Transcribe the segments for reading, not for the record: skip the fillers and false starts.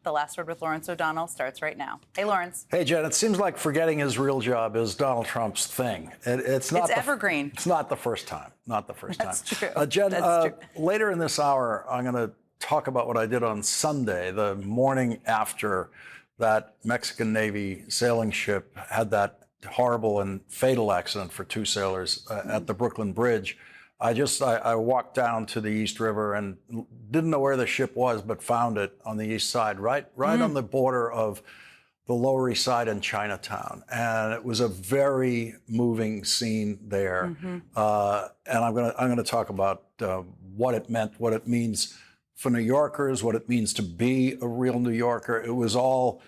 The Last Word with Lawrence O'Donnell starts right now. Hey, Lawrence. Hey, Jen, it seems like forgetting his real job is Donald Trump's thing. It's not evergreen. It's not the first time. Not the first That's time. True. Jen, That's true. later in this hour, I'm going to talk about what I did on Sunday, the morning after that Mexican Navy sailing ship had that horrible and fatal accident for two sailors at the Brooklyn Bridge. I walked down to the East River and didn't know where the ship was, but found it on the east side, right on the border of the Lower East Side and Chinatown. And it was a very moving scene there. And I'm gonna talk about what it meant, what it means for New Yorkers, what it means to be a real New Yorker. It was all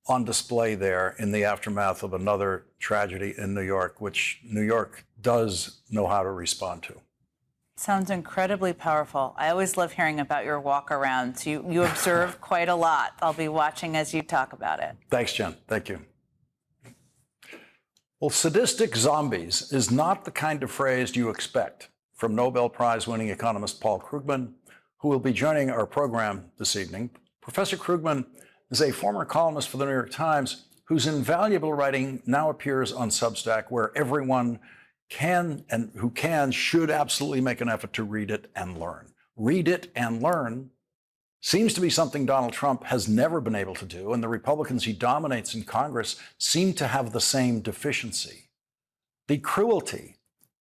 on display there in the aftermath of another tragedy in New York, which New York does know how to respond to. Sounds incredibly powerful. I always love hearing about your walk around. You observe quite a lot. I'll be watching as you talk about it. Thanks, Jen. Thank you. Well, sadistic zombies is not the kind of phrase you expect from Nobel Prize-winning economist Paul Krugman, who will be joining our program this evening. Professor Krugman is a former columnist for the New York Times whose invaluable writing now appears on Substack, where everyone should absolutely make an effort to read it and learn. Read it and learn seems to be something Donald Trump has never been able to do, and the Republicans he dominates in Congress seem to have the same deficiency. The cruelty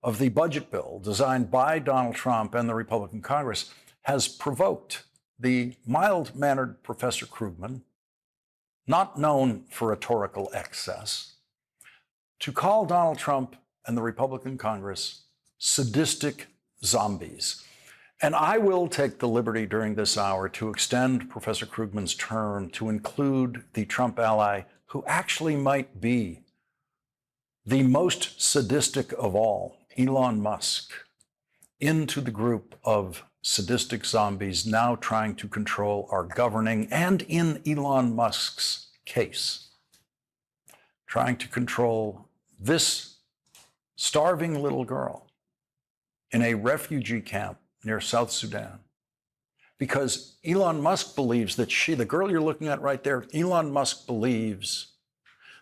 of the budget bill designed by Donald Trump and the Republican Congress has provoked the mild-mannered Professor Krugman, not known for rhetorical excess, to call Donald Trump and the Republican Congress sadistic zombies. And I will take the liberty during this hour to extend Professor Krugman's term to include the Trump ally who actually might be the most sadistic of all, Elon Musk, into the group of sadistic zombies now trying to control our governing, and in Elon Musk's case, trying to control this starving little girl in a refugee camp near South Sudan. Because Elon Musk believes that the girl you're looking at right there, Elon Musk believes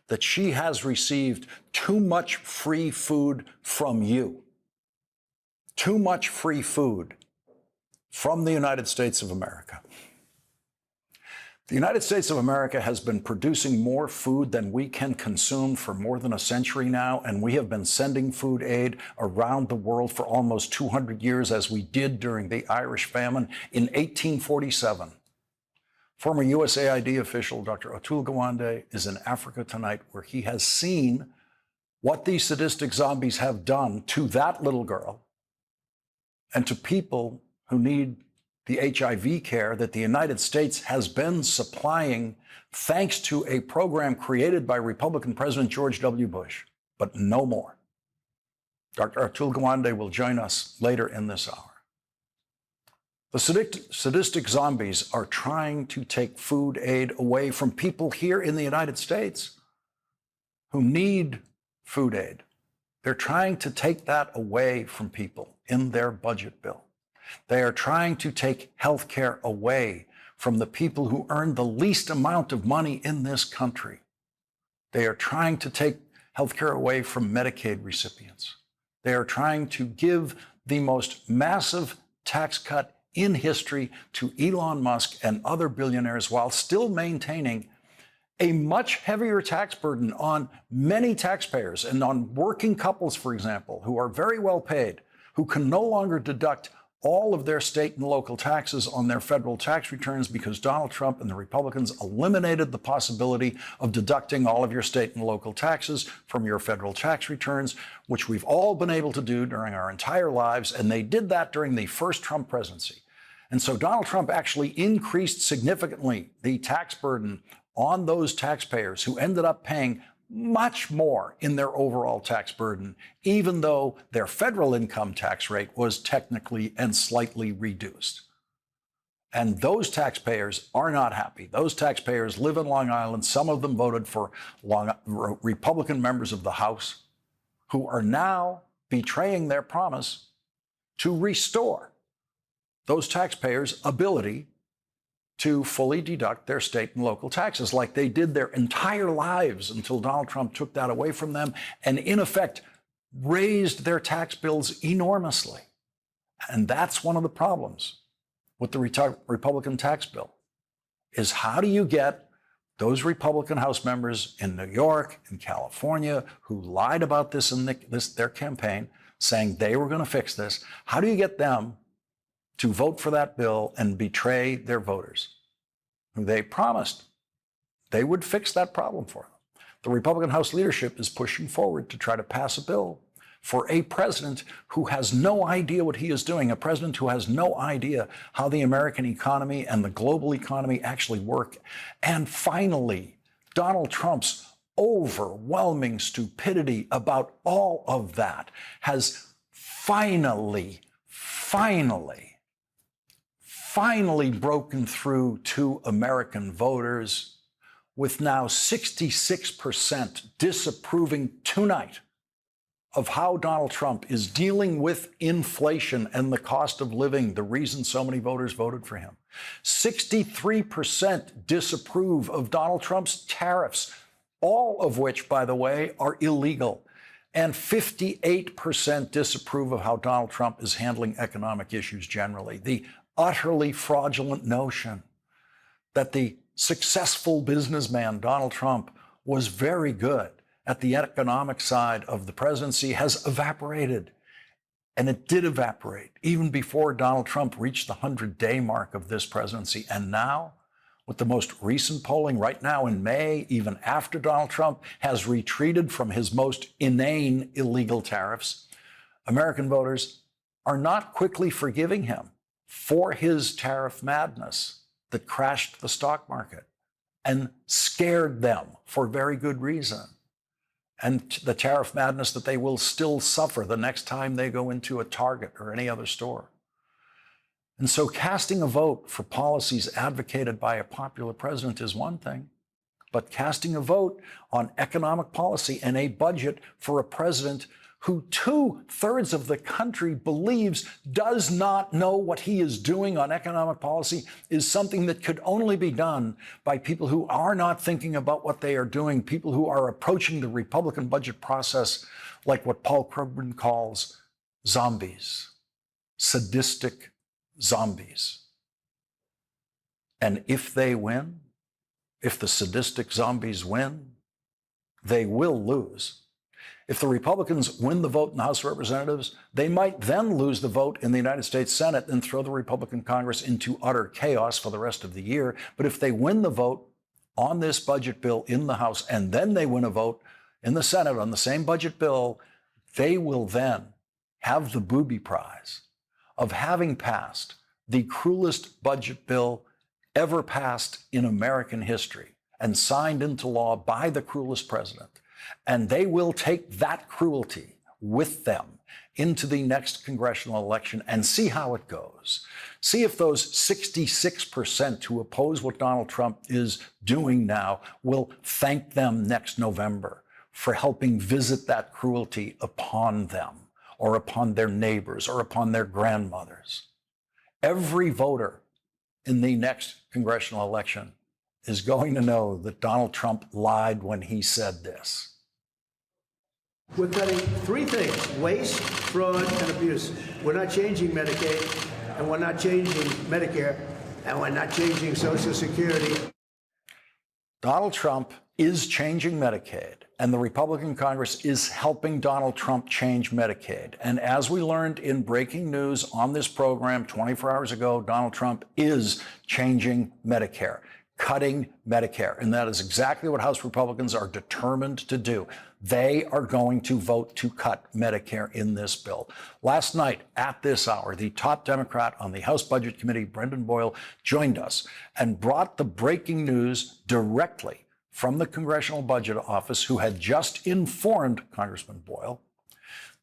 that she has received too much free food from you. Too much free food from the United States of America. The United States of America has been producing more food than we can consume for more than a century now, and we have been sending food aid around the world for almost 200 years, as we did during the Irish famine in 1847. Former USAID official Dr. Atul Gawande is in Africa tonight, where he has seen what these sadistic zombies have done to that little girl and to people who need the HIV care that the United States has been supplying thanks to a program created by Republican President George W. Bush, but no more. Dr. Atul Gawande will join us later in this hour. The sadistic zombies are trying to take food aid away from people here in the United States who need food aid. They're trying to take that away from people in their budget bill. They are trying to take health care away from the people who earn the least amount of money in this country. They are trying to take health care away from Medicaid recipients. They are trying to give the most massive tax cut in history to Elon Musk and other billionaires, while still maintaining a much heavier tax burden on many taxpayers and on working couples, for example, who are very well paid, who can no longer deduct all of their state and local taxes on their federal tax returns because Donald Trump and the Republicans eliminated the possibility of deducting all of your state and local taxes from your federal tax returns, which we've all been able to do during our entire lives. And they did that during the first Trump presidency. And so Donald Trump actually increased significantly the tax burden on those taxpayers who ended up paying much more in their overall tax burden, even though their federal income tax rate was technically and slightly reduced. And those taxpayers are not happy. Those taxpayers live in Long Island. Some of them voted for Republican members of the House who are now betraying their promise to restore those taxpayers' ability to fully deduct their state and local taxes like they did their entire lives until Donald Trump took that away from them and, in effect, raised their tax bills enormously. And that's one of the problems with the Republican tax bill, is how do you get those Republican House members in New York and California who lied about this in their campaign, saying they were going to fix this, how do you get them to vote for that bill and betray their voters, who they promised they would fix that problem for them? The Republican House leadership is pushing forward to try to pass a bill for a president who has no idea what he is doing, a president who has no idea how the American economy and the global economy actually work. And finally, Donald Trump's overwhelming stupidity about all of that has finally broken through to American voters, with now 66% disapproving tonight of how Donald Trump is dealing with inflation and the cost of living, the reason so many voters voted for him. 63% disapprove of Donald Trump's tariffs, all of which, by the way, are illegal. And 58% disapprove of how Donald Trump is handling economic issues generally. The utterly fraudulent notion that the successful businessman Donald Trump was very good at the economic side of the presidency has evaporated. And it did evaporate even before Donald Trump reached the 100-day mark of this presidency. And now, with the most recent polling right now in May, even after Donald Trump has retreated from his most inane illegal tariffs, American voters are not quickly forgiving him for his tariff madness that crashed the stock market and scared them for very good reason, and the tariff madness that they will still suffer the next time they go into a Target or any other store. And so casting a vote for policies advocated by a popular president is one thing, but casting a vote on economic policy and a budget for a president who 2/3 of the country believes does not know what he is doing on economic policy is something that could only be done by people who are not thinking about what they are doing, people who are approaching the Republican budget process like what Paul Krugman calls zombies, sadistic zombies. And if they win, if the sadistic zombies win, they will lose. If the Republicans win the vote in the House of Representatives, they might then lose the vote in the United States Senate and throw the Republican Congress into utter chaos for the rest of the year. But if they win the vote on this budget bill in the House and then they win a vote in the Senate on the same budget bill, they will then have the booby prize of having passed the cruelest budget bill ever passed in American history and signed into law by the cruelest president. And they will take that cruelty with them into the next congressional election and see how it goes. See if those 66% who oppose what Donald Trump is doing now will thank them next November for helping visit that cruelty upon them or upon their neighbors or upon their grandmothers. Every voter in the next congressional election is going to know that Donald Trump lied when he said this. We're cutting three things: waste, fraud, and abuse. We're not changing Medicaid, and we're not changing Medicare, and we're not changing Social Security. Donald Trump is changing Medicaid, and the Republican Congress is helping Donald Trump change Medicaid. And as we learned in breaking news on this program 24 hours ago, Donald Trump is changing Medicare, cutting Medicare. And that is exactly what House Republicans are determined to do. They are going to vote to cut Medicare in this bill. Last night at this hour, the top Democrat on the House Budget Committee, Brendan Boyle, joined us and brought the breaking news directly from the Congressional Budget Office, who had just informed Congressman Boyle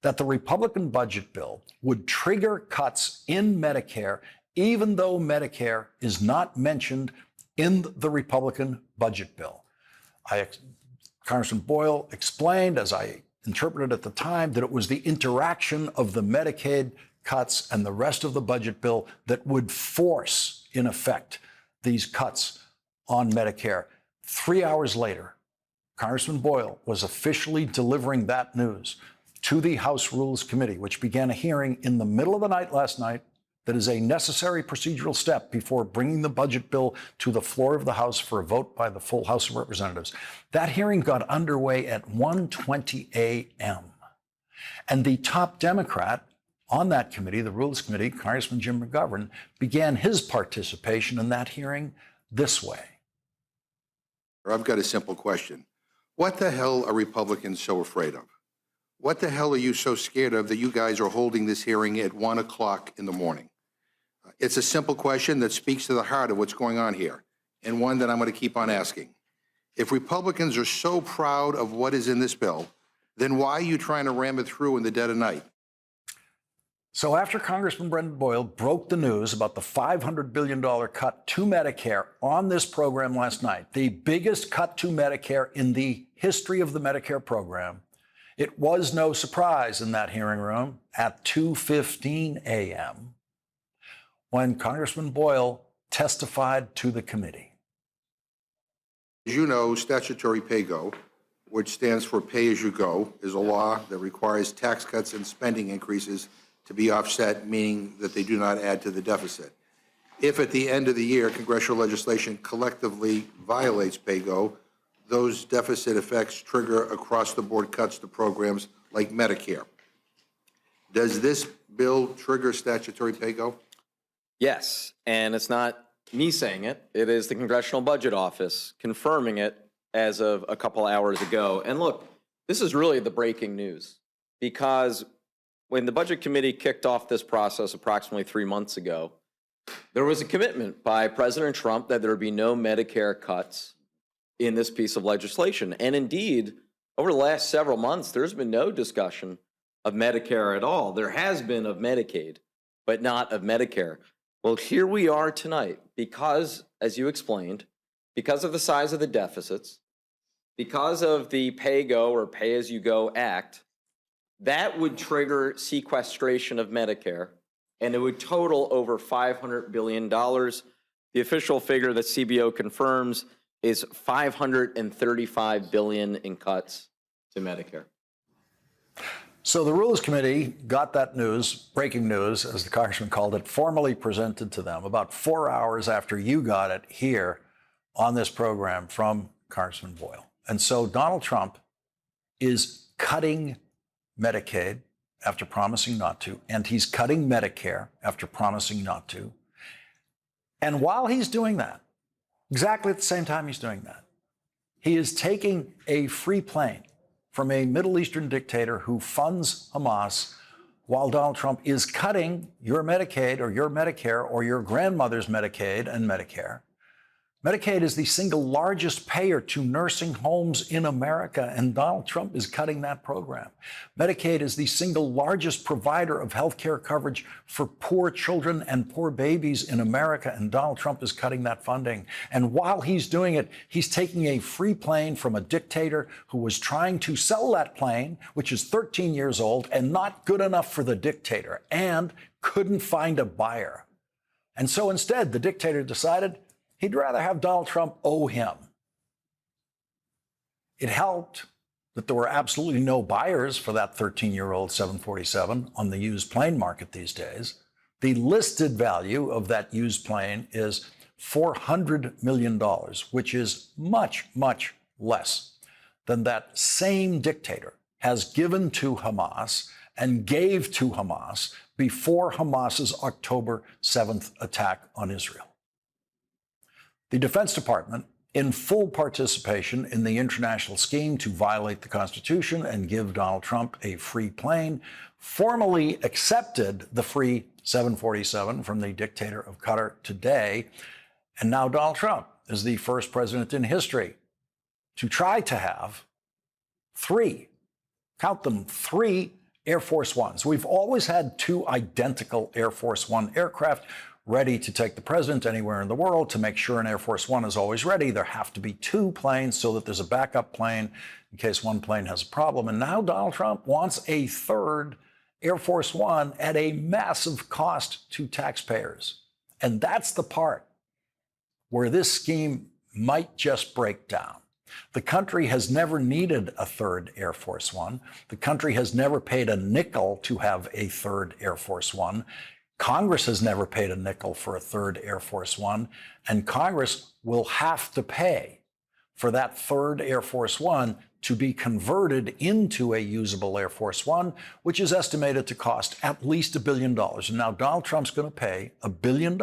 that the Republican budget bill would trigger cuts in Medicare, even though Medicare is not mentioned in the Republican budget bill. Congressman Boyle explained, as I interpreted at the time, that it was the interaction of the Medicaid cuts and the rest of the budget bill that would force, in effect, these cuts on Medicare. 3 hours later, Congressman Boyle was officially delivering that news to the House Rules Committee, which began a hearing in the middle of the night last night that is a necessary procedural step before bringing the budget bill to the floor of the House for a vote by the full House of Representatives. That hearing got underway at 1:20 a.m. And the top Democrat on that committee, the Rules Committee, Congressman Jim McGovern, began his participation in that hearing this way. I've got a simple question. What the hell are Republicans so afraid of? What the hell are you so scared of that you guys are holding this hearing at 1 o'clock in the morning? It's a simple question that speaks to the heart of what's going on here, and one that I'm going to keep on asking. If Republicans are so proud of what is in this bill, then why are you trying to ram it through in the dead of night? So after Congressman Brendan Boyle broke the news about the $500 billion cut to Medicare on this program last night, the biggest cut to Medicare in the history of the Medicare program, it was no surprise in that hearing room at 2:15 a.m. when Congressman Boyle testified to the committee. As you know, statutory pay-go, which stands for pay-as-you-go, is a law that requires tax cuts and spending increases to be offset, meaning that they do not add to the deficit. If at the end of the year congressional legislation collectively violates pay-go, those deficit effects trigger across-the-board cuts to programs like Medicare. Does this bill trigger statutory pay-go? Yes, and it's not me saying it. It is the Congressional Budget Office confirming it as of a couple hours ago. And look, this is really the breaking news, because when the Budget Committee kicked off this process approximately 3 months ago, there was a commitment by President Trump that there would be no Medicare cuts in this piece of legislation. And indeed, over the last several months, there's been no discussion of Medicare at all. There has been of Medicaid, but not of Medicare. Well, here we are tonight because, as you explained, because of the size of the deficits, because of the pay-go or pay-as-you-go act, that would trigger sequestration of Medicare, and it would total over $500 billion. The official figure that CBO confirms is $535 billion in cuts to Medicare. So the Rules Committee got that news, breaking news, as the congressman called it, formally presented to them about 4 hours after you got it here on this program from Congressman Boyle. And so Donald Trump is cutting Medicaid after promising not to, and he's cutting Medicare after promising not to. And while he's doing that, exactly at the same time he's doing that, he is taking a free plane from a Middle Eastern dictator who funds Hamas, while Donald Trump is cutting your Medicaid or your Medicare or your grandmother's Medicaid and Medicare. Medicaid is the single largest payer to nursing homes in America, and Donald Trump is cutting that program. Medicaid is the single largest provider of health care coverage for poor children and poor babies in America, and Donald Trump is cutting that funding. And while he's doing it, he's taking a free plane from a dictator who was trying to sell that plane, which is 13 years old and not good enough for the dictator, and couldn't find a buyer. And so instead, the dictator decided he'd rather have Donald Trump owe him. It helped that there were absolutely no buyers for that 13-year-old 747 on the used plane market these days. The listed value of that used plane is $400 million, which is much, much less than that same dictator has given to Hamas and gave to Hamas before Hamas's October 7th attack on Israel. The Defense Department, in full participation in the international scheme to violate the Constitution and give Donald Trump a free plane, formally accepted the free 747 from the dictator of Qatar today. And now Donald Trump is the first president in history to try to have three, count them, three Air Force Ones. We've always had two identical Air Force One aircraft ready to take the president anywhere in the world. To make sure an Air Force One is always ready, there have to be two planes so that there's a backup plane in case one plane has a problem. And now Donald Trump wants a third Air Force One at a massive cost to taxpayers. And that's the part where this scheme might just break down. The country has never needed a third Air Force One. The country has never paid a nickel to have a third Air Force One. Congress has never paid a nickel for a third Air Force One, and Congress will have to pay for that third Air Force One to be converted into a usable Air Force One, which is estimated to cost at least $1 billion. And now Donald Trump's going to pay $1 billion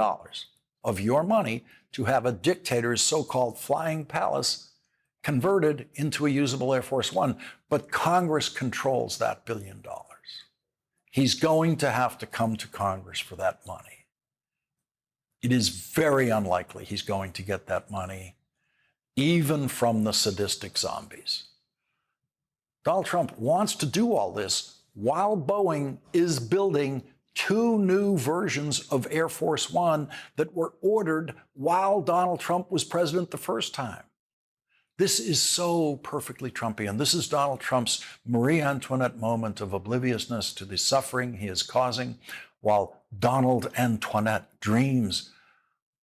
of your money to have a dictator's so-called flying palace converted into a usable Air Force One. But Congress controls that $1 billion. He's going to have to come to Congress for that money. It is very unlikely he's going to get that money, even from the sadistic zombies. Donald Trump wants to do all this while Boeing is building 2 new versions of Air Force One that were ordered while Donald Trump was president the first time. This is so perfectly Trumpian. This is Donald Trump's Marie Antoinette moment of obliviousness to the suffering he is causing, while Donald Antoinette dreams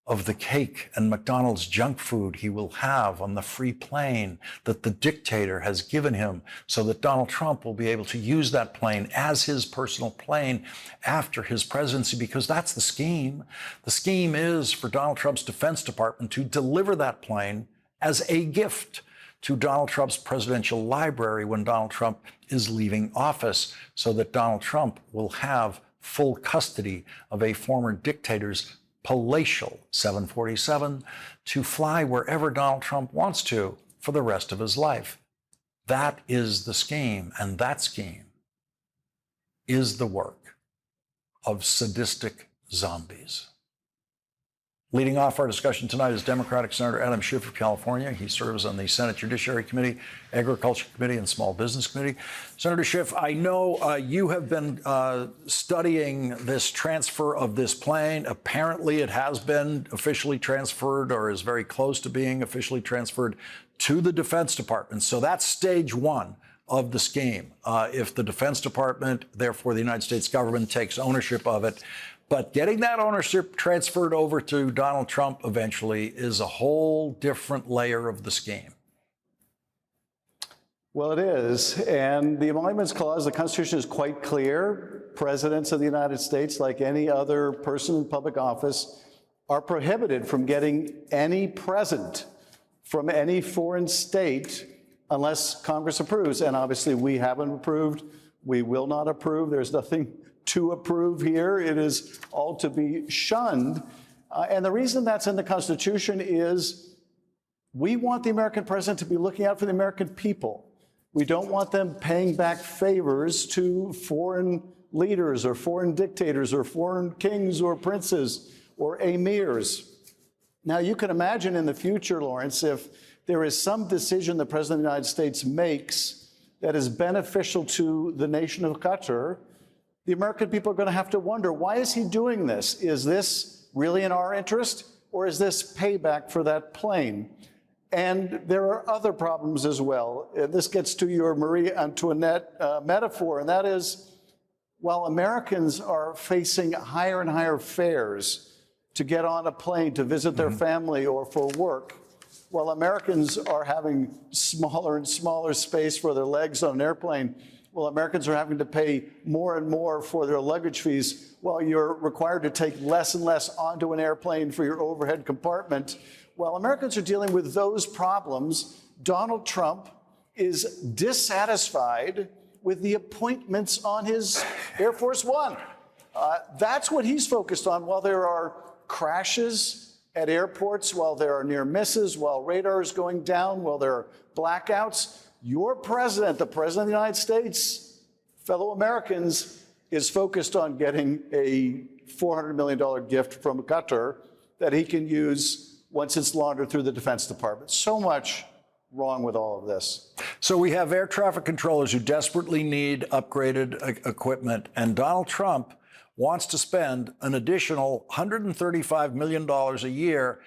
of the cake and McDonald's junk food he will have on the free plane that the dictator has given him, so that Donald Trump will be able to use that plane as his personal plane after his presidency, because that's the scheme. The scheme is for Donald Trump's Defense Department to deliver that plane as a gift to Donald Trump's presidential library when Donald Trump is leaving office, so that Donald Trump will have full custody of a former dictator's palatial 747 to fly wherever Donald Trump wants to for the rest of his life. That is the scheme, and that scheme is the work of sadistic zombies. Leading off our discussion tonight is Democratic Senator Adam Schiff of California. He serves on the Senate Judiciary Committee, Agriculture Committee, and Small Business Committee. Senator Schiff, I know you have been studying this transfer of this plane. Apparently, it has been officially transferred, or is very close to being officially transferred to the Defense Department. So that's stage 1 of the scheme. If the Defense Department, therefore the United States government, takes ownership of it. But getting that ownership transferred over to Donald Trump eventually is a whole different layer of the scheme. Well, it is. And the Emoluments Clause, the Constitution is quite clear. Presidents of the United States, like any other person in public office, are prohibited from getting any present from any foreign state unless Congress approves. And obviously, we haven't approved. We will not approve. There's nothing to approve here. It is all to be shunned. And the reason that's in the Constitution is we want the American president to be looking out for the American people. We don't want them paying back favors to foreign leaders or foreign dictators or foreign kings or princes or emirs. Now, you can imagine in the future, Lawrence, if there is some decision the President of the United States makes that is beneficial to the nation of Qatar, the American people are going to have to wonder, why is he doing this? Is this really in our interest, or is this payback for that plane? And there are other problems as well. This gets to your Marie Antoinette metaphor, and that is, while Americans are facing higher and higher fares to get on a plane to visit their family or for work, while Americans are having smaller and smaller space for their legs on an airplane, well, Americans are having to pay more and more for their luggage fees, while you're required to take less and less onto an airplane for your overhead compartment. While Americans are dealing with those problems, Donald Trump is dissatisfied with the appointments on his Air Force One. That's what he's focused on, while there are crashes at airports, while there are near misses, while radar is going down, while there are blackouts. Your president, the president of the United States, fellow Americans, is focused on getting a $400 million gift from Qatar that he can use once it's laundered through the Defense Department. So much wrong with all of this. So we have air traffic controllers who desperately need upgraded equipment, and Donald Trump wants to spend an additional $135 million a year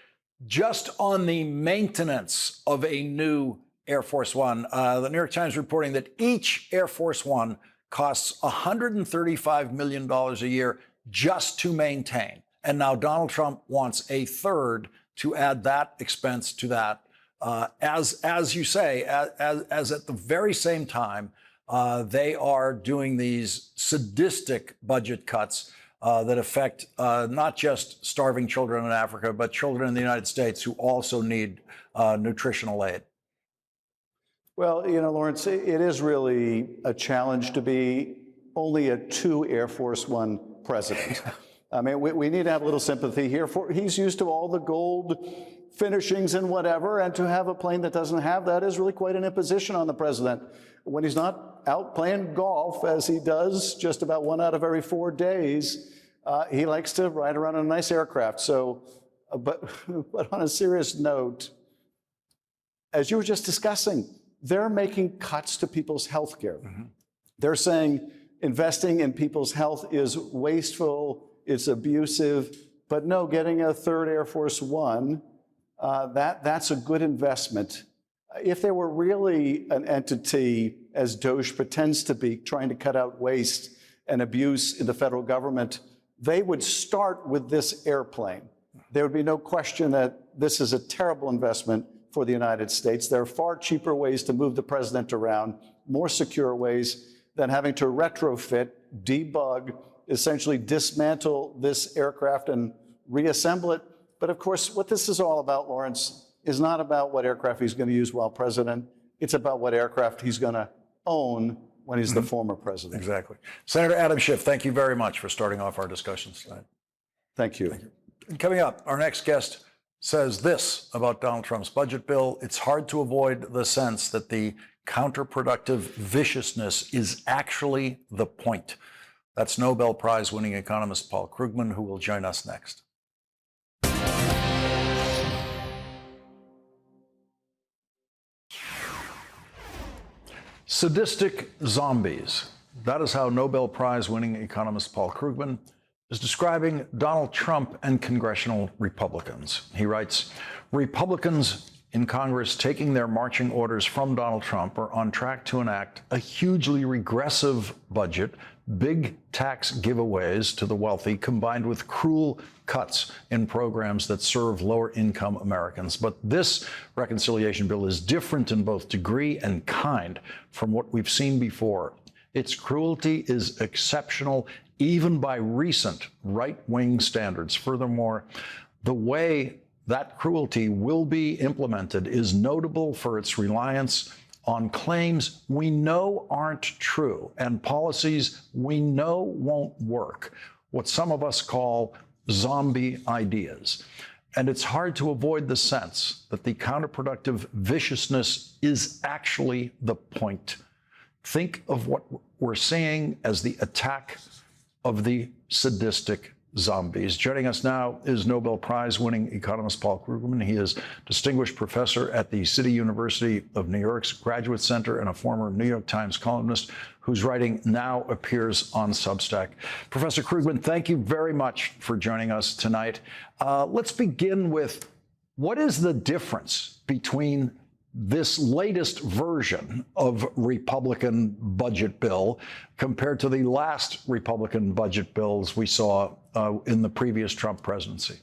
just on the maintenance of a new Air Force One. The New York Times reporting that each Air Force One costs $135 million a year just to maintain. And now Donald Trump wants a third to add that expense to that, as you say, as at the very same time, they are doing these sadistic budget cuts that affect not just starving children in Africa, but children in the United States who also need nutritional aid. Well, Lawrence, it is really a challenge to be only a 2 Air Force One president. I mean, we need to have a little sympathy here. He's used to all the gold finishings and whatever, and to have a plane that doesn't have that is really quite an imposition on the president. When he's not out playing golf, as he does just about 1 out of every 4 days, he likes to ride around in a nice aircraft. So, but on a serious note, as you were just discussing, they're making cuts to people's health care. Mm-hmm. They're saying investing in people's health is wasteful, it's abusive, but no, getting a 3rd Air Force One, that's a good investment. If there were really an entity, as DOGE pretends to be, trying to cut out waste and abuse in the federal government, they would start with this airplane. There would be no question that this is a terrible investment for the United States. There are far cheaper ways to move the president around, more secure ways than having to retrofit, debug, essentially dismantle this aircraft and reassemble it. But of course, what this is all about, Lawrence, is not about what aircraft he's going to use while president. It's about what aircraft he's going to own when he's the former president. Exactly. Senator Adam Schiff, thank you very much for starting off our discussions tonight. Thank you. And coming up, our next guest says this about Donald Trump's budget bill: it's hard to avoid the sense that the counterproductive viciousness is actually the point. That's Nobel Prize winning economist Paul Krugman, who will join us next. Sadistic zombies. That is how Nobel Prize winning economist Paul Krugman is describing Donald Trump and congressional Republicans. He writes, Republicans in Congress taking their marching orders from Donald Trump are on track to enact a hugely regressive budget, big tax giveaways to the wealthy, combined with cruel cuts in programs that serve lower-income Americans. But this reconciliation bill is different in both degree and kind from what we've seen before. Its cruelty is exceptional, even by recent right-wing standards. Furthermore, the way that cruelty will be implemented is notable for its reliance on claims we know aren't true and policies we know won't work, what some of us call zombie ideas. And it's hard to avoid the sense that the counterproductive viciousness is actually the point. Think of what we're seeing as the attack of the sadistic zombies. Joining us now is Nobel Prize winning economist Paul Krugman. He is distinguished professor at the City University of New York's Graduate Center and a former New York Times columnist whose writing now appears on Substack. Professor Krugman, thank you very much for joining us tonight. Let's begin with, what is the difference between this latest version of Republican budget bill compared to the last Republican budget bills we saw in the previous Trump presidency?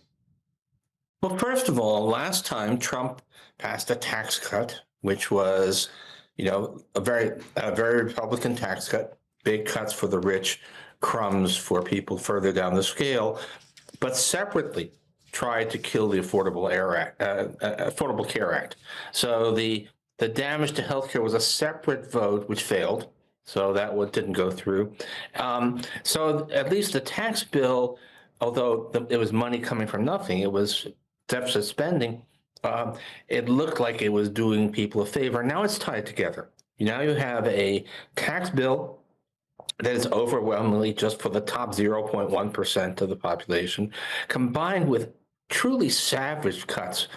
Well, first of all, last time Trump passed a tax cut, which was, a very Republican tax cut, big cuts for the rich, crumbs for people further down the scale, but separately tried to kill the Affordable Care Act. So the damage to healthcare was a separate vote, which failed. So that one didn't go through. So at least the tax bill, although it was money coming from nothing, it was deficit spending, it looked like it was doing people a favor. Now it's tied together. Now you have a tax bill that is overwhelmingly just for the top 0.1% of the population, combined with truly savage cuts,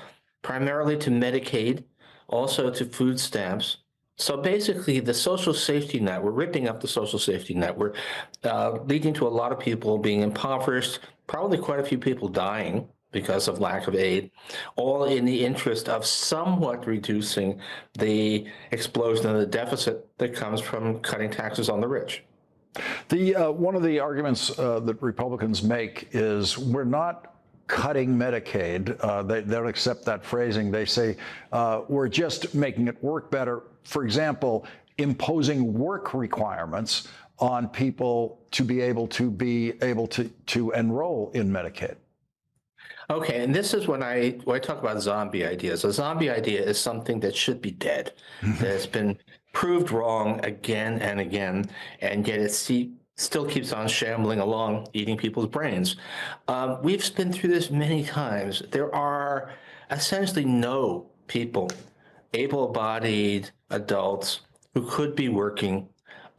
primarily to Medicaid, also to food stamps. So basically, the social safety net, we're ripping up the social safety net. We're leading to a lot of people being impoverished, probably quite a few people dying because of lack of aid, all in the interest of somewhat reducing the explosion of the deficit that comes from cutting taxes on the rich. One of the arguments that Republicans make is we're not cutting Medicaid. They don't accept that phrasing. They say we're just making it work better. For example, imposing work requirements on people to be able to enroll in Medicaid. Okay, and this is when I talk about zombie ideas. A zombie idea is something that should be dead, that has been proved wrong again and again, and yet it still keeps on shambling along, eating people's brains. We've been through this many times. There are essentially no people, able-bodied adults, who could be working,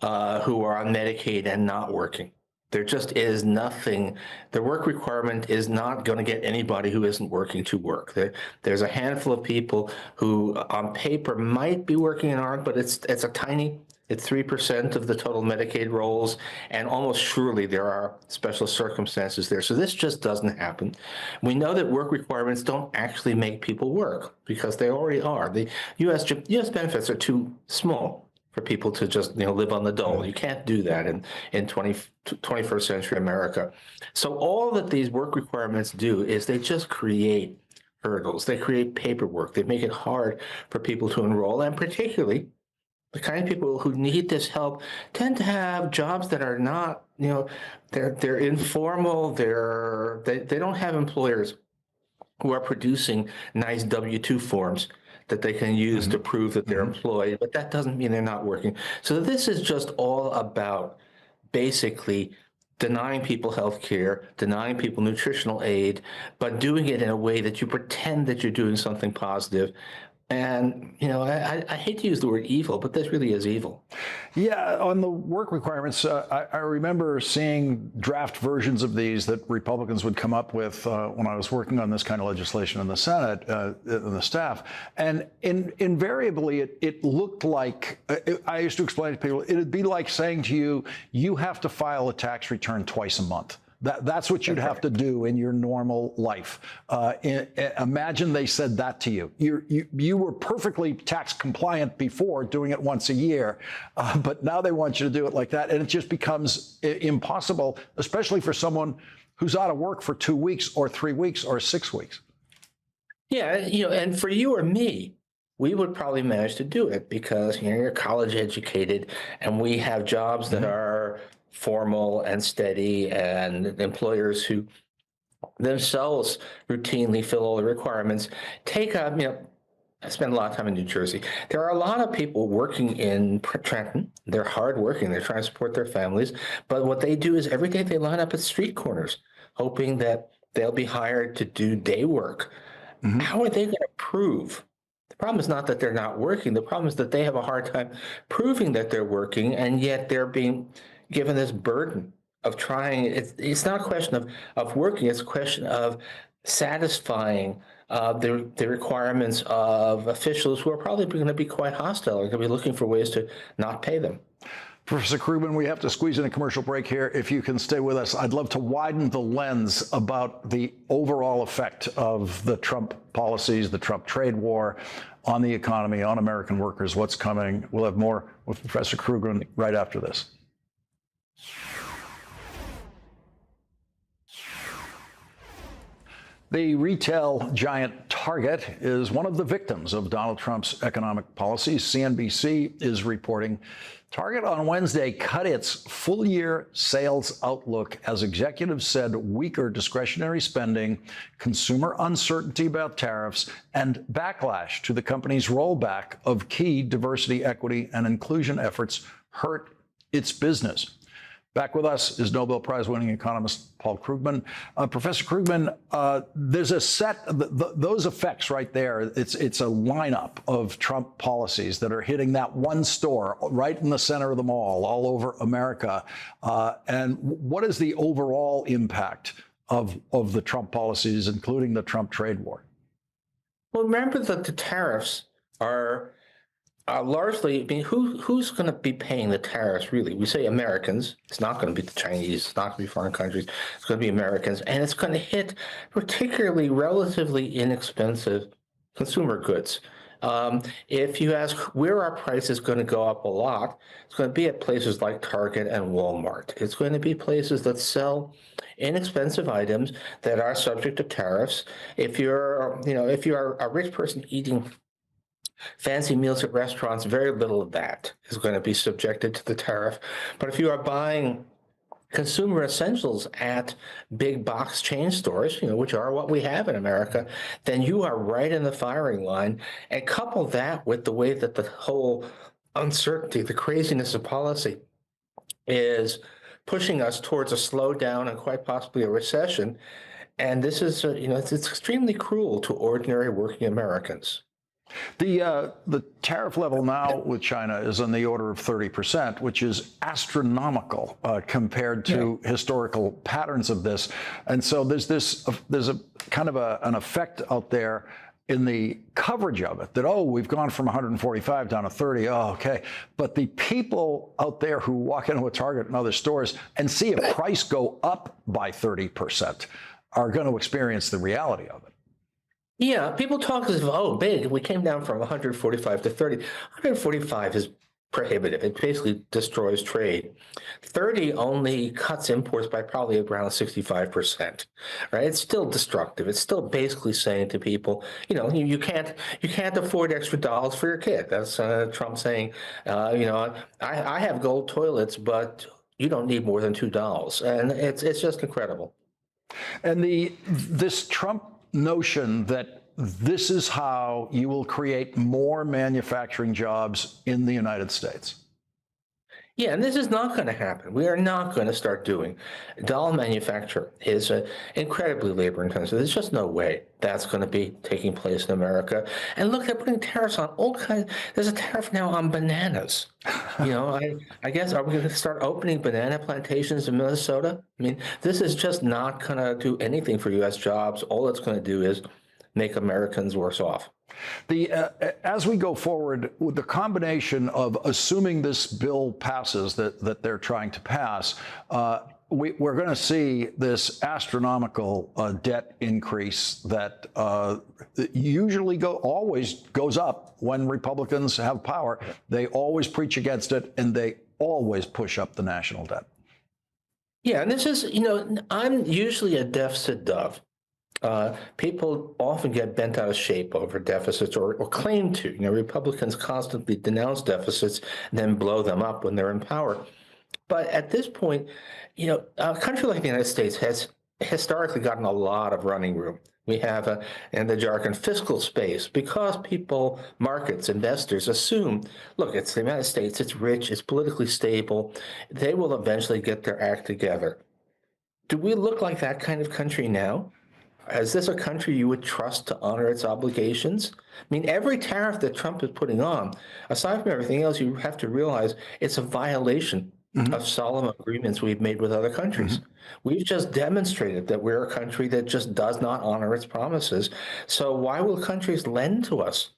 who are on Medicaid and not working. There just is nothing. The work requirement is not going to get anybody who isn't working to work. There's a handful of people who on paper might be working and aren't, but it's 3% of the total Medicaid rolls, and almost surely there are special circumstances there. So this just doesn't happen. We know that work requirements don't actually make people work because they already are. The U.S. benefits are too small for people to just live on the dole. You can't do that in 21st century America. So all that these work requirements do is they just create hurdles. They create paperwork. They make it hard for people to enroll, and particularly the kind of people who need this help tend to have jobs that are not, they're informal. They don't have employers who are producing nice W-2 forms that they can use to prove that they're employed, but that doesn't mean they're not working. So this is just all about basically denying people health care, denying people nutritional aid, but doing it in a way that you pretend that you're doing something positive. And, I hate to use the word evil, but this really is evil. Yeah, on the work requirements, I remember seeing draft versions of these that Republicans would come up with when I was working on this kind of legislation in the Senate, in the staff. And invariably, it looked like, I used to explain to people, it'd be like saying to you, you have to file a tax return twice a month. That's what you'd have to do in your normal life. Imagine they said that to you. You were perfectly tax compliant before, doing it once a year, but now they want you to do it like that, and it just becomes impossible, especially for someone who's out of work for 2 weeks or 3 weeks or 6 weeks. Yeah, and for you or me, we would probably manage to do it because you're college educated, and we have jobs that are formal and steady, and employers who themselves routinely fill all the requirements. I spend a lot of time in New Jersey. There are a lot of people working in Trenton. They're hardworking. They're trying to support their families. But what they do is every day they line up at street corners, hoping that they'll be hired to do day work. How are they going to prove? The problem is not that they're not working. The problem is that they have a hard time proving that they're working, and yet they're being given this burden of trying. It's not a question of working. It's a question of satisfying the requirements of officials who are probably going to be quite hostile. They're going to be looking for ways to not pay them. Professor Krugman, we have to squeeze in a commercial break here. If you can stay with us, I'd love to widen the lens about the overall effect of the Trump policies, the Trump trade war on the economy, on American workers, what's coming. We'll have more with Professor Krugman right after this. The retail giant Target is one of the victims of Donald Trump's economic policies. CNBC is reporting Target on Wednesday cut its full-year sales outlook as executives said weaker discretionary spending, consumer uncertainty about tariffs, and backlash to the company's rollback of key diversity, equity, and inclusion efforts hurt its business. Back with us is Nobel Prize-winning economist Paul Krugman. Professor Krugman, there's a set, those effects right there, it's a lineup of Trump policies that are hitting that one store right in the center of the mall all over America. And what is the overall impact of the Trump policies, including the Trump trade war? Well, remember that the tariffs are largely, who's going to be paying the tariffs, really? We say Americans. It's not going to be the Chinese. It's not going to be foreign countries. It's going to be Americans. And it's going to hit particularly relatively inexpensive consumer goods. If you ask where our price is going to go up a lot, it's going to be at places like Target and Walmart. It's going to be places that sell inexpensive items that are subject to tariffs. If you're a rich person eating fancy meals at restaurants, very little of that is going to be subjected to the tariff. But if you are buying consumer essentials at big box chain stores, which are what we have in America, then you are right in the firing line. And couple that with the way that the whole uncertainty, the craziness of policy is pushing us towards a slowdown and quite possibly a recession. And this is, it's extremely cruel to ordinary working Americans. The tariff level now with China is on the order of 30%, which is astronomical compared to historical patterns of this. And so there's a kind of an effect out there in the coverage of it that, oh, we've gone from 145 down to 30. Oh, okay. But the people out there who walk into a Target and other stores and see a price go up by 30% are going to experience the reality of it. Yeah, people talk as if, oh, big. We came down from 145 to 30. 145 is prohibitive. It basically destroys trade. 30 only cuts imports by probably around 65%, right? It's still destructive. It's still basically saying to people, you can't afford extra dollars for your kid. That's Trump saying, I have gold toilets, but you don't need more than $2. And it's just incredible. And this Trump notion that this is how you will create more manufacturing jobs in the United States. Yeah, and this is not going to happen. We are not going to start doing. Doll manufacture is incredibly labor intensive. There's just no way that's going to be taking place in America. And look, they're putting tariffs on all kinds. There's a tariff now on bananas. I guess, are we going to start opening banana plantations in Minnesota? I mean, this is just not going to do anything for U.S. jobs. All it's going to do is make Americans worse off. As we go forward with the combination of assuming this bill passes that they're trying to pass, we're going to see this astronomical debt increase that usually always goes up when Republicans have power. They always preach against it, and they always push up the national debt. Yeah, and this is, I'm usually a deficit dove. People often get bent out of shape over deficits or claim to. Republicans constantly denounce deficits and then blow them up when they're in power. But at this point, a country like the United States has historically gotten a lot of running room. We have, in the jargon, fiscal space because people, markets, investors assume, look, it's the United States, it's rich, it's politically stable. They will eventually get their act together. Do we look like that kind of country now? Is this a country you would trust to honor its obligations? I mean, every tariff that Trump is putting on, aside from everything else, you have to realize it's a violation of solemn agreements we've made with other countries. We've just demonstrated that we're a country that just does not honor its promises. So why will countries lend to us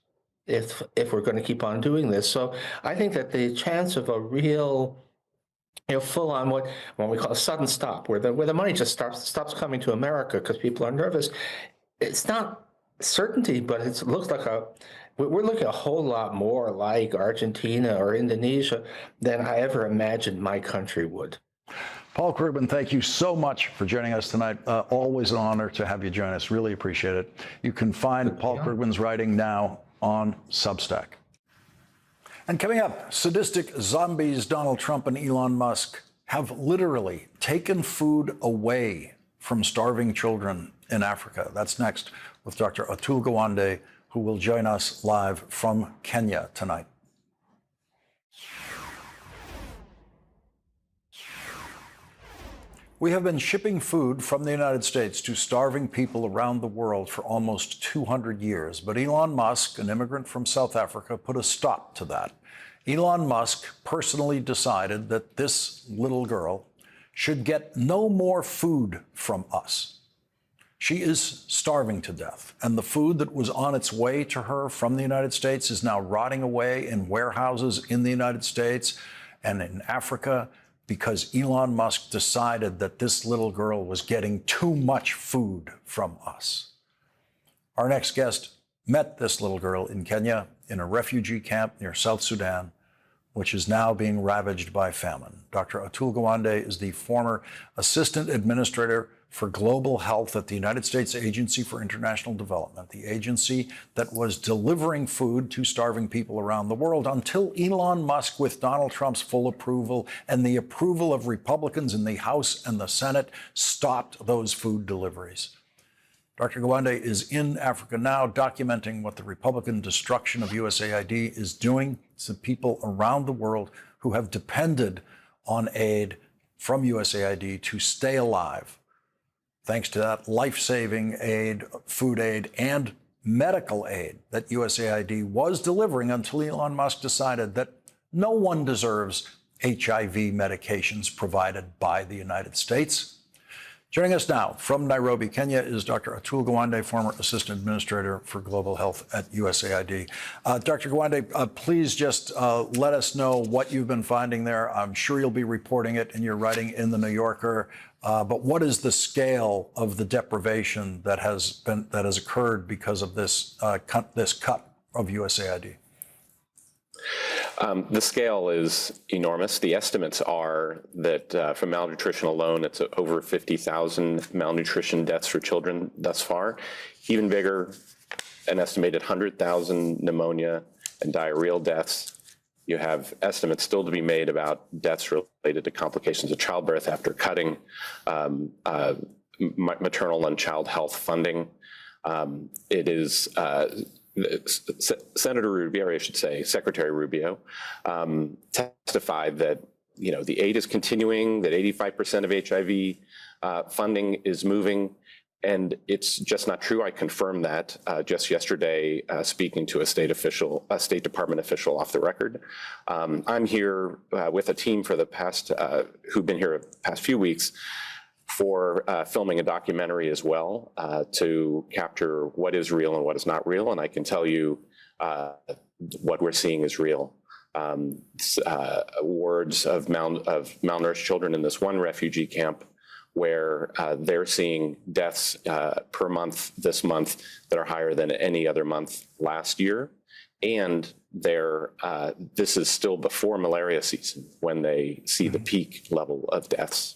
if we're going to keep on doing this? So I think that the chance of a real full on what we call a sudden stop, where the money just stops coming to America because people are nervous. It's not certainty, but it looks like we're looking a whole lot more like Argentina or Indonesia than I ever imagined my country would. Paul Krugman, thank you so much for joining us tonight. Always an honor to have you join us. Really appreciate it. You can find Paul Krugman's writing now on Substack. And coming up, sadistic zombies Donald Trump and Elon Musk have literally taken food away from starving children in Africa. That's next with Dr. Atul Gawande, who will join us live from Kenya tonight. We have been shipping food from the United States to starving people around the world for almost 200 years. But Elon Musk, an immigrant from South Africa, put a stop to that. Elon Musk personally decided that this little girl should get no more food from us. She is starving to death, and the food that was on its way to her from the United States is now rotting away in warehouses in the United States and in Africa, because Elon Musk decided that this little girl was getting too much food from us. Our next guest met this little girl in Kenya in a refugee camp near South Sudan, which is now being ravaged by famine. Dr. Atul Gawande is the former Assistant Administrator for Global Health at the United States Agency for International Development, the agency that was delivering food to starving people around the world until Elon Musk, with Donald Trump's full approval and the approval of Republicans in the House and the Senate, stopped those food deliveries. Dr. Gawande is in Africa now, documenting what the Republican destruction of USAID is doing to people around the world who have depended on aid from USAID to stay alive. Thanks to that life-saving aid, food aid, and medical aid that USAID was delivering until Elon Musk decided that no one deserves HIV medications provided by the United States. Joining us now from Nairobi, Kenya, is Dr. Atul Gawande, former Assistant Administrator for Global Health at USAID. Dr. Gawande, please just let us know what you've been finding there. I'm sure you'll be reporting it in your writing in The New Yorker. But what is the scale of the deprivation that has occurred because of this cut of USAID? The scale is enormous. The estimates are that for malnutrition alone, it's over 50,000 malnutrition deaths for children thus far. Even bigger, an estimated 100,000 pneumonia and diarrheal deaths. You have estimates still to be made about deaths related to complications of childbirth after cutting maternal and child health funding. It is Senator Rubio, or I should say Secretary Rubio, testified that the aid is continuing, that 85% of HIV funding is moving, and it's just not true. I confirmed that just yesterday, speaking to a State Department official off the record. I'm here with a team for the past, who've been here the past few weeks, for filming a documentary as well to capture what is real and what is not real. And I can tell you what we're seeing is real. Wards of malnourished children in this one refugee camp where they're seeing deaths per month this month that are higher than any other month last year. And this is still before malaria season when they see the peak level of deaths.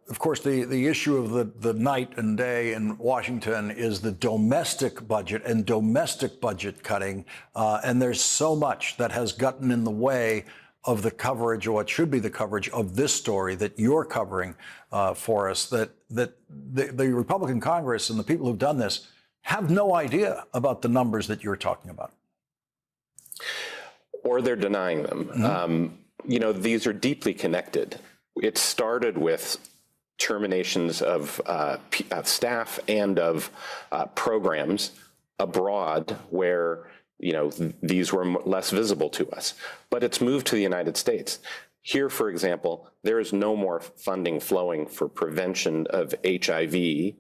Of course, the issue of the night and day in Washington is the domestic budget and domestic budget cutting. And there's so much that has gotten in the way of the coverage, or what should be the coverage of this story that you're covering for us, that the Republican Congress and the people who've done this have no idea about the numbers that you're talking about. Or they're denying them. Mm-hmm. These are deeply connected. It started with terminations of staff and of programs abroad where, these were less visible to us. But it's moved to the United States. Here, for example, there is no more funding flowing for prevention of HIV,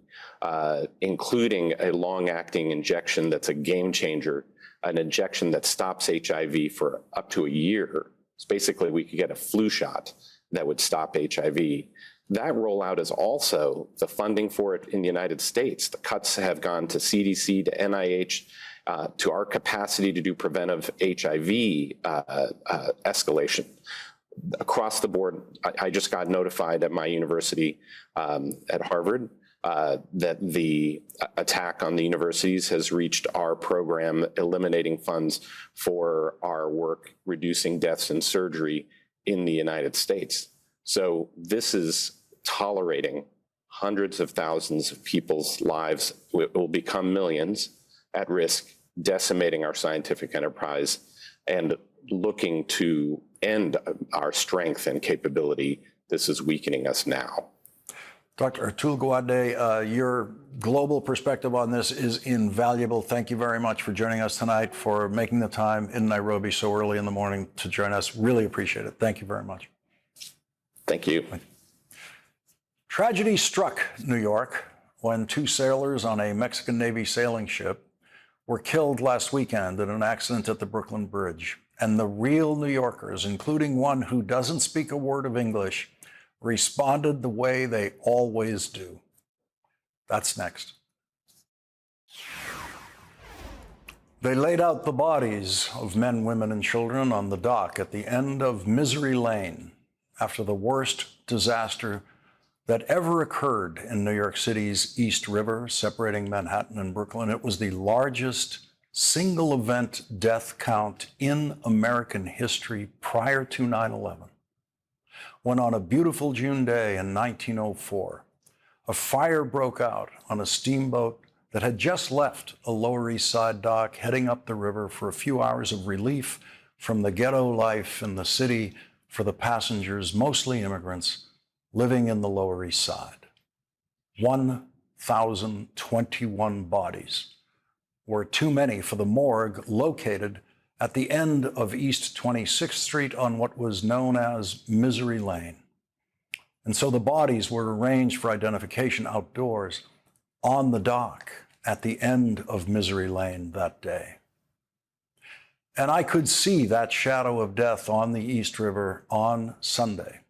including a long-acting injection that's a game changer, an injection that stops HIV for up to a year. So basically, we could get a flu shot that would stop HIV. That rollout is also the funding for it in the United States. The cuts have gone to CDC, to NIH, to our capacity to do preventive HIV escalation. Across the board, I just got notified at my university at Harvard that the attack on the universities has reached our program, eliminating funds for our work reducing deaths in surgery in the United States. So this is tolerating hundreds of thousands of people's lives. It will become millions at risk, decimating our scientific enterprise and looking to end our strength and capability. This is weakening us now. Dr. Atul Gawande, your global perspective on this is invaluable. Thank you very much for joining us tonight, for making the time in Nairobi so early in the morning to join us. Really appreciate it. Thank you very much. Thank you. Tragedy struck New York when two sailors on a Mexican Navy sailing ship were killed last weekend in an accident at the Brooklyn Bridge. And the real New Yorkers, including one who doesn't speak a word of English, responded the way they always do. That's next. They laid out the bodies of men, women, and children on the dock at the end of Misery Lane after the worst disaster that ever occurred in New York City's East River, separating Manhattan and Brooklyn. It was the largest single event death count in American history prior to 9/11. When on a beautiful June day in 1904, a fire broke out on a steamboat that had just left a Lower East Side dock heading up the river for a few hours of relief from the ghetto life in the city for the passengers, mostly immigrants, living in the Lower East Side. 1,021 bodies were too many for the morgue located at the end of East 26th Street on what was known as Misery Lane. And so the bodies were arranged for identification outdoors on the dock at the end of Misery Lane that day. And I could see that shadow of death on the East River on Sunday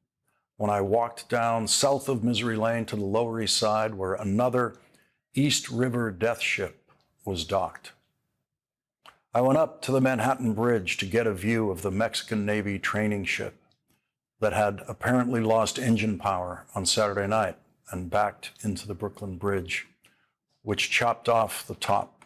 when I walked down south of Misery Lane to the Lower East Side, where another East River death ship was docked. I went up to the Manhattan Bridge to get a view of the Mexican Navy training ship that had apparently lost engine power on Saturday night and backed into the Brooklyn Bridge, which chopped off the top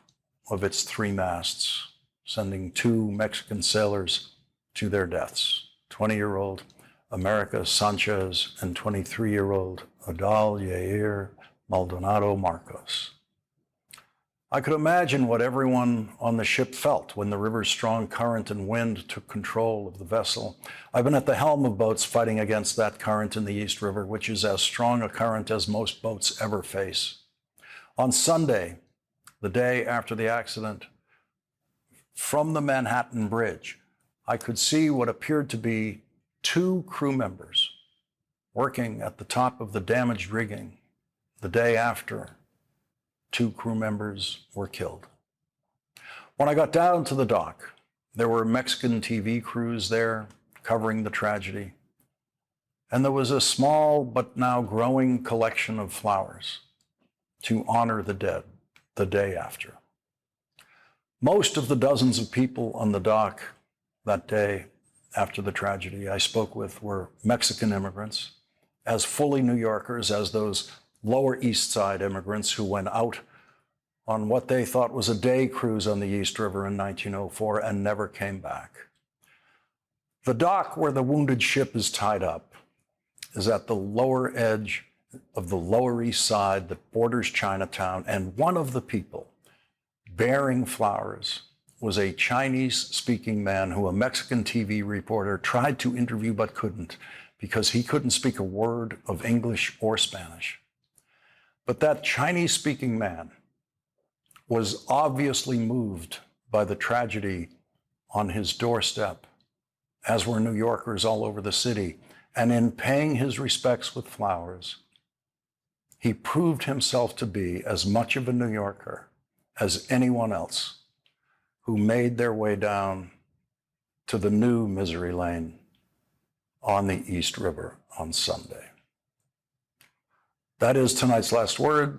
of its 3 masts, sending 2 Mexican sailors to their deaths, 20-year-old America Sanchez and 23-year-old Adal Yair Maldonado Marcos. I could imagine what everyone on the ship felt when the river's strong current and wind took control of the vessel. I've been at the helm of boats fighting against that current in the East River, which is as strong a current as most boats ever face. On Sunday, the day after the accident, from the Manhattan Bridge, I could see what appeared to be 2 crew members working at the top of the damaged rigging the day after 2 crew members were killed. When I got down to the dock, there were Mexican TV crews there covering the tragedy, and there was a small but now growing collection of flowers to honor the dead the day after. Most of the dozens of people on the dock that day after the tragedy I spoke with were Mexican immigrants, as fully New Yorkers as those Lower East Side immigrants who went out on what they thought was a day cruise on the East River in 1904 and never came back. The dock where the wounded ship is tied up is at the lower edge of the Lower East Side that borders Chinatown, and one of the people bearing flowers was a Chinese-speaking man who a Mexican TV reporter tried to interview but couldn't because he couldn't speak a word of English or Spanish. But that Chinese-speaking man was obviously moved by the tragedy on his doorstep, as were New Yorkers all over the city. And in paying his respects with flowers, he proved himself to be as much of a New Yorker as anyone else who made their way down to the new Misery Lane on the East River on Sunday. That is tonight's last word.